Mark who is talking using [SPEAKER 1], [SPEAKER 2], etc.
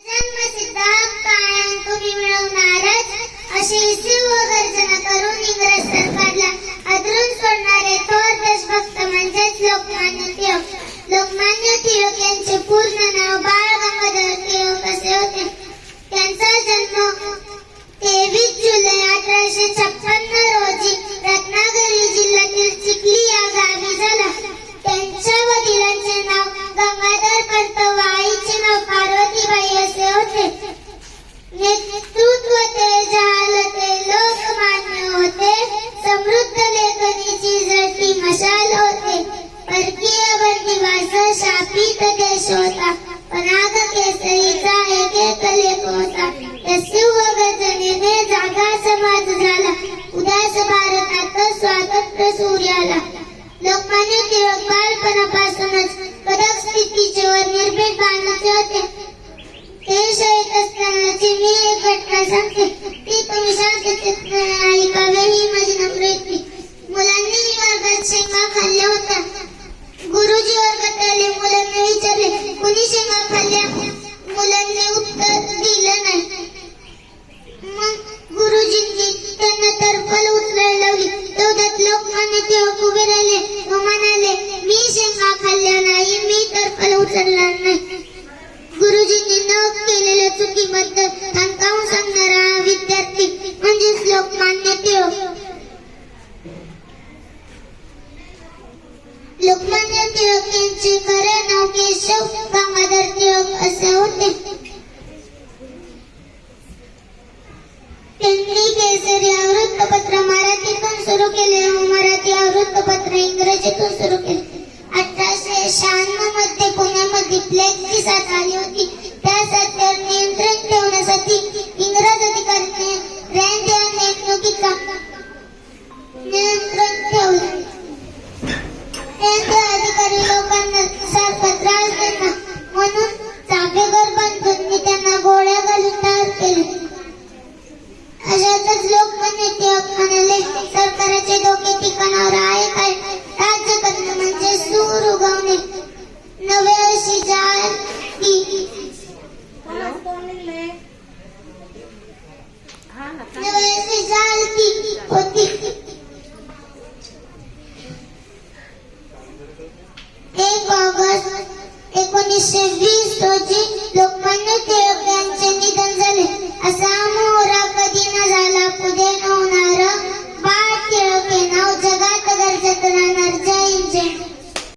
[SPEAKER 1] जन्मसिद्ध हक्क तुम्ही मिळवणारच अशी शिव गर्जना करून इंग्रज सरकारला हादरून सोडणारे थोर देशभक्त म्हणजेच लोकमान्य टिळक. लोकमान्य टिळक यांचे पूर्ण नाव बाळ गंगाधर टिळक असे होते. त्यांचा जन्म 23 जुलै 1856 रोजी रत्नागिरी जिल्ह्यातील चिखली या गावी झाला. त्यांच्या वडिलांचे नाव गंगाधर पंत व आईचे नाव पार्वतीबाई असे होते. नेतृत्व ते जालते लोकमान्य होते. समृद्ध लेखनीची जळती मशाल होते. परकीय बंदिवास शापित देश होता. पराग केसरीचा एक लेख होता. त्या शिव गर्जनेने जागा समाज झाला. उदास भारतात स्वातंत्र्य सूर्याला. लोकमान्य टिळक बालपणापासूनच कडक स्थितीचे व निर्भीड बांधीचे होते. ते शाळेत असतानाची मी एक घटना सांगते. ती तुम्ही शांततेत ऐकावी ही माझी नम्र विनंती. मुलांनी वर्गात शेंगा खाल्ल्या होत्या. गुरुजी वर्गात आले. मुलांना विचारले, कुणी शेंगा खाल्ल्या? मुलांनी उत्तर दिलं नाही. मग गुरुजींनी त्यांना टरफल उचलायला लावली. तेवढ्यात लोकमान्य टिळक उभे राहिले व म्हणाले, मी शेंगा खाल्ल्या नाही, मी टरफल उचलणार नाही. गुरुजींनी न केलेल्या चुकीबद्दल ठणकावून सांगणारा हा विद्यार्थी म्हणजेच लोकमान्य टिळक. लोकमान्य टिळक यांचे खरे नाव केशव गंगाधर टिळक असे होते. त्यांनी केसरी वृत्तपत्र मराठीतून सुरू केले व मराठी वृत्तपत्र इंग्रजीतून सुरू केले. 1896 मध्ये पुण्यामध्ये प्लेगची साथ आली होती. त्या साथीवर नियंत्रण ठेवण्यासाठी इंग्रज अधिकाऱ्यांनी रँड या नेमणुकीचा नियंत्रण ठेवले. रँड अधिकारी लोकांना सारखा त्रास देणार म्हणून जागेवर बांधून त्यांना गोळ्या घालून ठार केले. अशातच लोकमान्य टिळक म्हणाले, सरकारचे डोके ठिकाणावर आहे काय? राज्य करणं म्हणजे सूर उगवणे. नवे अशी जाळ ती होती. 1 ऑगस्ट 1920